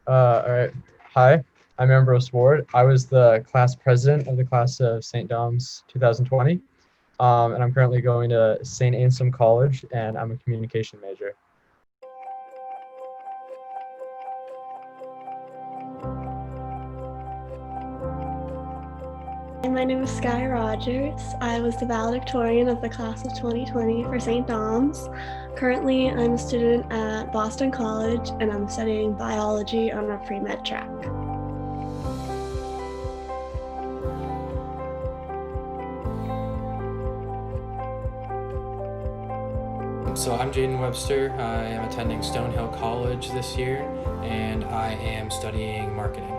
All right. Hi, I'm Ambrose Ward. I was the class president of the class of St. Dom's 2020, and I'm currently going to St. Ansem College, and I'm a communication major. My name is Skye Rogers. I was the valedictorian of the class of 2020 for St. Dom's. Currently, I'm a student at Boston College, and I'm studying biology on a pre-med track. So I'm Jaden Webster. I am attending Stonehill College this year, and I am studying marketing.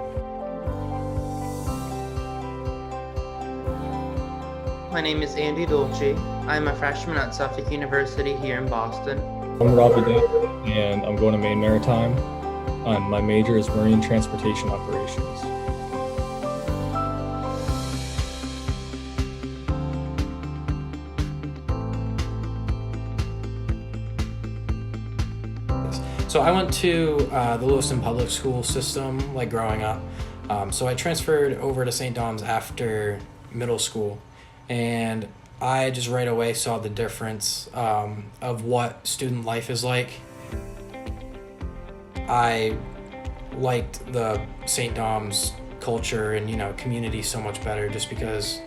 My name is Andy Dolci. I'm a freshman at Suffolk University here in Boston. I'm Robbie Dick, and I'm going to Maine Maritime. My major is Marine Transportation Operations. So I went to the Lewiston public school system like growing up. So I transferred over to St. Dom's after middle school, and I just right away saw the difference of what student life is like. I liked the St. Dom's culture and community so much better, just because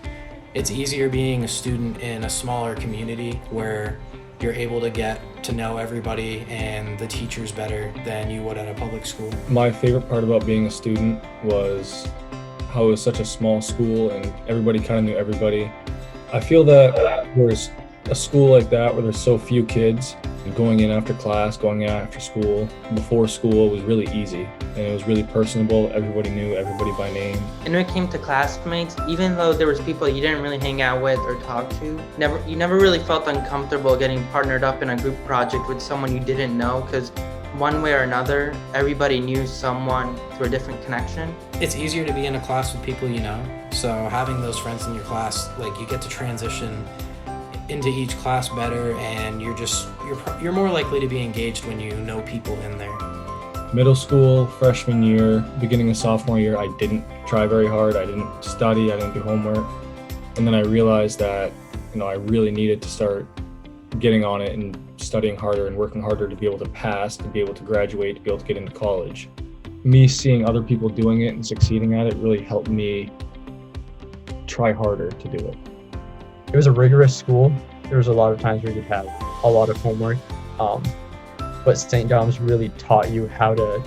it's easier being a student in a smaller community where you're able to get to know everybody and the teachers better than you would at a public school. My favorite part about being a student was how it was such a small school and everybody kind of knew everybody. I feel that there's a school like that where there's so few kids, going in after class, going out after school, before school was really easy and it was really personable. Everybody knew everybody by name. And when it came to classmates, even though there was people you didn't really hang out with or talk to, you never really felt uncomfortable getting partnered up in a group project with someone you didn't know, because one way or another, everybody knew someone through a different connection. It's easier to be in a class with people you know, so having those friends in your class, like, you get to transition into each class better, and you're more likely to be engaged when you know people in there. Middle school, freshman year, beginning of sophomore year, I didn't try very hard. I didn't study, I didn't do homework. And then I realized that, I really needed to start getting on it and studying harder and working harder to be able to pass, to be able to graduate, to be able to get into college. Me seeing other people doing it and succeeding at it really helped me try harder to do it. It was a rigorous school. There was a lot of times where you'd have a lot of homework, but St. Dom's really taught you how to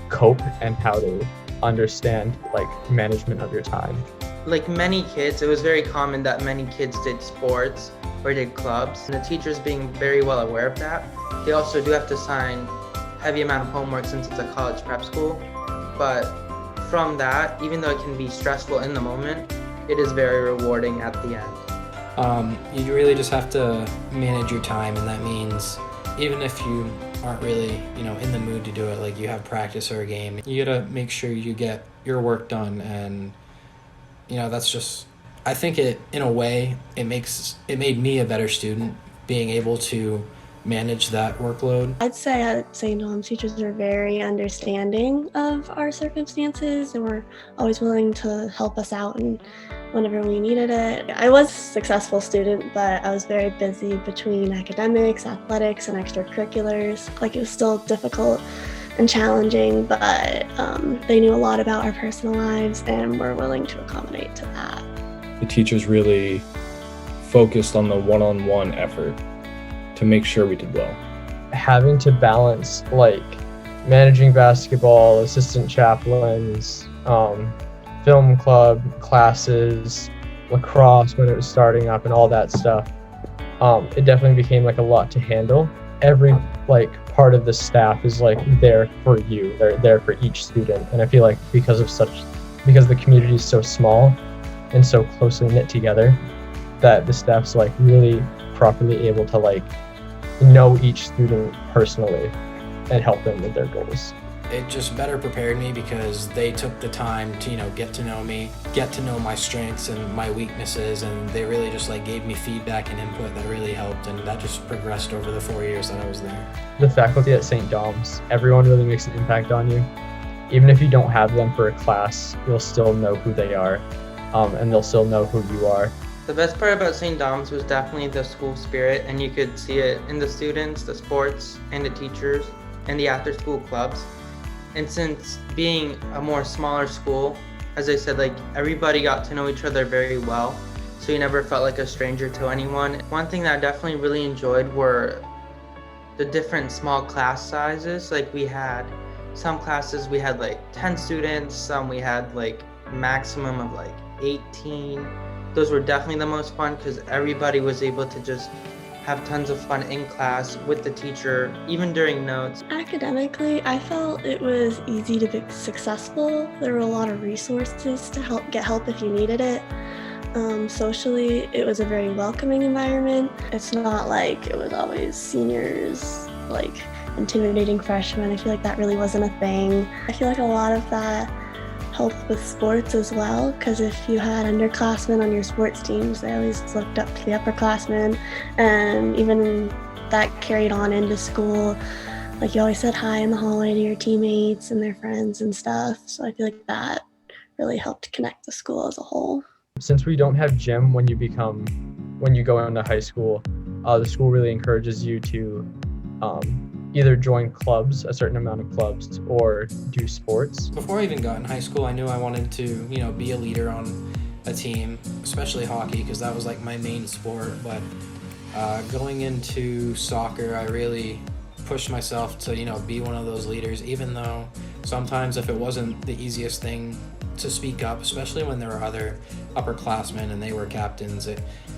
cope and how to understand management of your time. Like many kids, it was very common that many kids did sports or did clubs, and the teachers being very well aware of that. They also do have to assign heavy amount of homework since it's a college prep school, but from that, even though it can be stressful in the moment, it is very rewarding at the end. You really just have to manage your time, and that means even if you aren't really, in the mood to do it, like you have practice or a game, you gotta make sure you get your work done, and that's just, I think in a way, it made me a better student, being able to manage that workload. I'd say at St. Dom's, teachers are very understanding of our circumstances and were always willing to help us out and whenever we needed it. I was a successful student, but I was very busy between academics, athletics, and extracurriculars. It was still difficult and challenging, but they knew a lot about our personal lives and were willing to accommodate to that. The teachers really focused on the one-on-one effort to make sure we did well. Having to balance managing basketball, assistant chaplains, film club classes, lacrosse when it was starting up, and all that stuff, it definitely became a lot to handle. Every part of the staff is there for you. They're there for each student, and I feel because the community is so small and so closely knit together, that the staff's really properly able to know each student personally and help them with their goals. it just better prepared me because they took the time to, get to know me, get to know my strengths and my weaknesses, and they really just like gave me feedback and input that really helped, and that just progressed over the 4 years that I was there. The faculty at St. Dom's, everyone really makes an impact on you. Even if you don't have them for a class, you'll still know who they are, and they'll still know who you are. The best part about St. Dom's was definitely the school spirit, and you could see it in the students, the sports, and the teachers, and the after-school clubs. And since being a more smaller school, as I said, like everybody got to know each other very well, so you never felt like a stranger to anyone. One thing that I definitely really enjoyed were the different small class sizes. Like we had some classes we had like 10 students, some we had like maximum of like 18. Those were definitely the most fun because everybody was able to just have tons of fun in class with the teacher, even during notes. Academically, I felt it was easy to be successful. There were a lot of resources to get help if you needed it. Socially, it was a very welcoming environment. It's not like it was always seniors, like intimidating freshmen. I feel like that really wasn't a thing. I feel like a lot of that helped with sports as well, because if you had underclassmen on your sports teams, they always looked up to the upperclassmen, and even that carried on into school. Like you always said hi in the hallway to your teammates and their friends and stuff. So I feel like that really helped connect the school as a whole. Since we don't have gym when you go into high school, the school really encourages you to either join clubs, a certain amount of clubs, or do sports. Before I even got in high school, I knew I wanted to, be a leader on a team, especially hockey, because that was like my main sport. But going into soccer, I really pushed myself to, be one of those leaders, even though sometimes if it wasn't the easiest thing to speak up, especially when there were other upperclassmen and they were captains,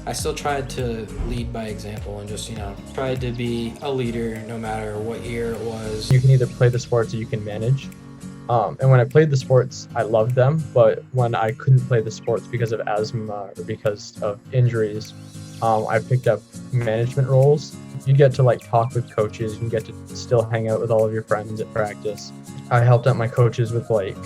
I still tried to lead by example and just, tried to be a leader no matter what year it was. You can either play the sports or you can manage. And when I played the sports, I loved them, but when I couldn't play the sports because of asthma or because of injuries, I picked up management roles. You get to like talk with coaches, you get to still hang out with all of your friends at practice. I helped out my coaches with like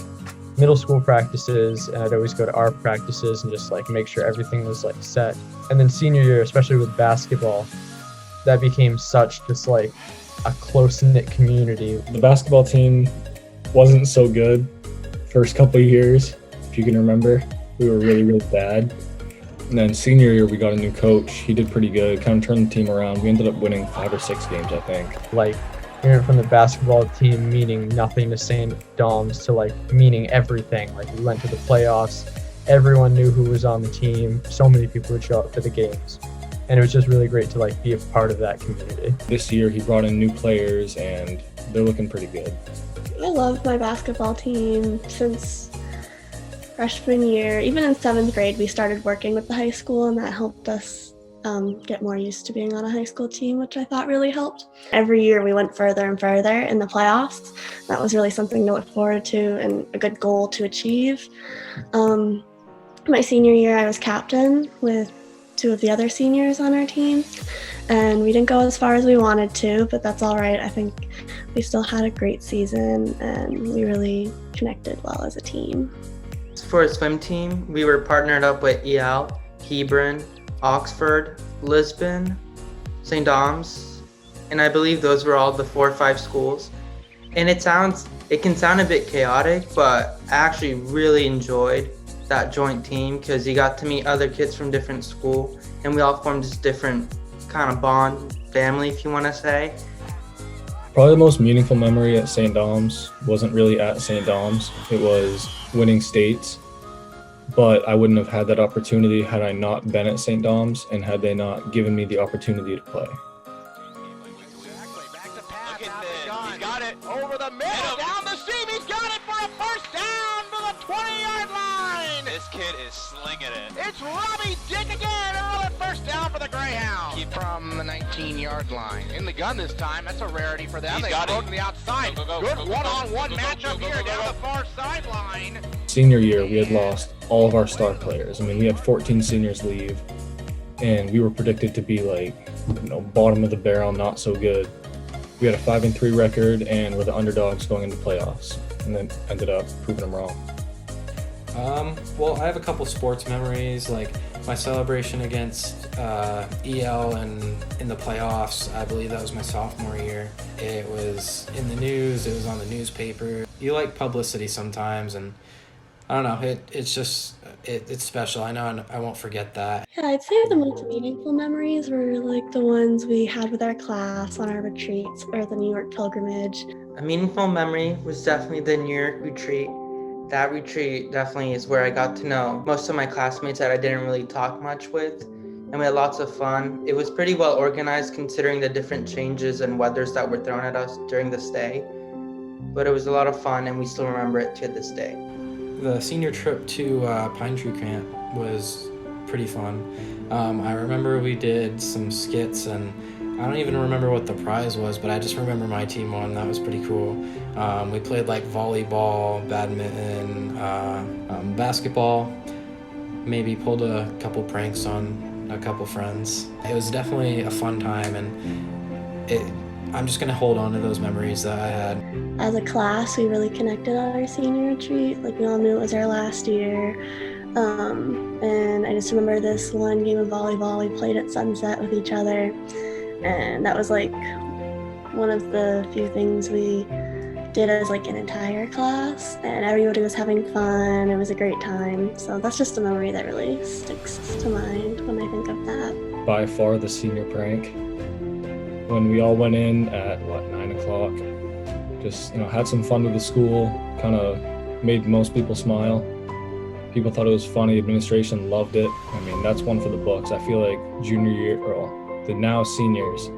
middle school practices, and I'd always go to our practices and just like make sure everything was like set. And then senior year, especially with basketball, that became such just like a close-knit community. The basketball team wasn't so good first couple of years, if you can remember. We were really, really bad. And then senior year, we got a new coach. He did pretty good, kind of turned the team around. We ended up winning 5 or 6 games, I think. Like, we went from the basketball team meaning nothing to St. Dom's to like meaning everything. Like we went to the playoffs, everyone knew who was on the team, so many people would show up for the games. And it was just really great to like be a part of that community. This year he brought in new players and they're looking pretty good. I love my basketball team. Since freshman year, even in 7th grade, we started working with the high school, and that helped us get more used to being on a high school team, which I thought really helped. Every year we went further and further in the playoffs. That was really something to look forward to and a good goal to achieve. My senior year, I was captain with 2 of the other seniors on our team, and we didn't go as far as we wanted to, but that's all right. I think we still had a great season, and we really connected well as a team. For a swim team, we were partnered up with EL, Hebron, Oxford, Lisbon, St. Dom's, and I believe those were all the 4 or 5 schools. And it can sound a bit chaotic, but I actually really enjoyed that joint team because you got to meet other kids from different schools, and we all formed this different kind of bond, family, if you want to say. Probably the most meaningful memory at St. Dom's wasn't really at St. Dom's. It was winning states. But I wouldn't have had that opportunity had I not been at St. Dom's and had they not given me the opportunity to play. Back to pass, he got it over the middle, down the seam, he's got it for a first down to the 20-yard line! This kid is slinging it. It's Robbie Dick again, another first down for the Greyhounds. Keep from the 19-yard line. In the gun this time, that's a rarity for them. They got throw it. to the outside. Good one-on-one matchup here down the far sideline. Senior year, we had lost all of our star players. I mean, we had 14 seniors leave, and we were predicted to be like, bottom of the barrel, not so good. We had a 5-3 record and we're the underdogs going into playoffs, and then ended up proving them wrong. Well, I have a couple sports memories, like my celebration against EL and in the playoffs. I believe that was my sophomore year. It was in the news, it was on the newspaper. You like publicity sometimes, and I don't know, it's special. I know I won't forget that. Yeah, I'd say the most meaningful memories were like the ones we had with our class on our retreats or the New York pilgrimage. A meaningful memory was definitely the New York retreat. That retreat definitely is where I got to know most of my classmates that I didn't really talk much with, and we had lots of fun. It was pretty well organized considering the different changes and weathers that were thrown at us during the stay, but it was a lot of fun and we still remember it to this day. The senior trip to Pine Tree Camp was pretty fun. I remember we did some skits, and I don't even remember what the prize was, but I just remember my team won. That was pretty cool. We played like volleyball, badminton, basketball, maybe pulled a couple pranks on a couple friends. It was definitely a fun time, and I'm just gonna hold on to those memories that I had. As a class, we really connected on our senior retreat. Like, we all knew it was our last year. And I just remember this one game of volleyball we played at sunset with each other. And that was like one of the few things we did as like an entire class. And everybody was having fun. It was a great time. So that's just a memory that really sticks to mind when I think of that. By far the senior prank, when we all went in at 9 o'clock, just had some fun with the school, kind of made most people smile. People thought it was funny. Administration loved it. I mean, that's one for the books. I feel like junior year, or the now seniors,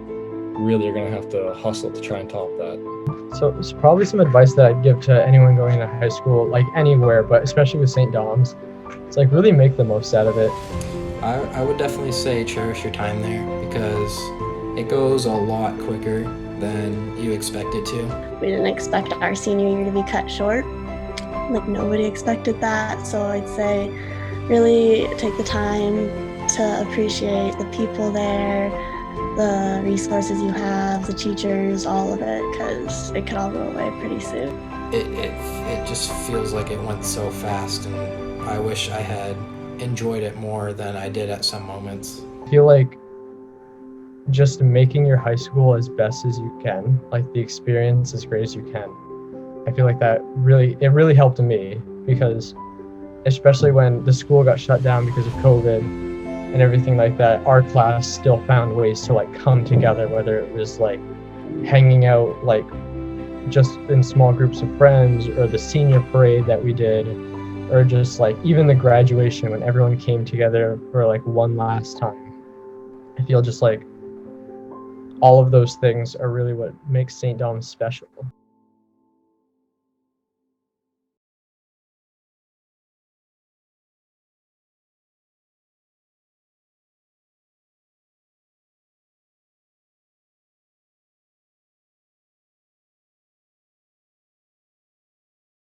really are gonna have to hustle to try and top that. So it's probably some advice that I'd give to anyone going to high school, like anywhere, but especially with St. Dom's. It's like really make the most out of it. I would definitely say cherish your time there, because it goes a lot quicker than you expect it to. We didn't expect our senior year to be cut short. Like, nobody expected that. So I'd say really take the time to appreciate the people there, the resources you have, the teachers, all of it, because it could all go away pretty soon. It just feels like it went so fast, and I wish I had enjoyed it more than I did at some moments. I feel like just making your high school as best as you can, like the experience as great as you can. I feel like that really helped me, because especially when the school got shut down because of COVID and everything like that, our class still found ways to like come together, whether it was like hanging out like just in small groups of friends, or the senior parade that we did, or just like even the graduation when everyone came together for like one last time. I feel just like all of those things are really what makes St. Dom's special.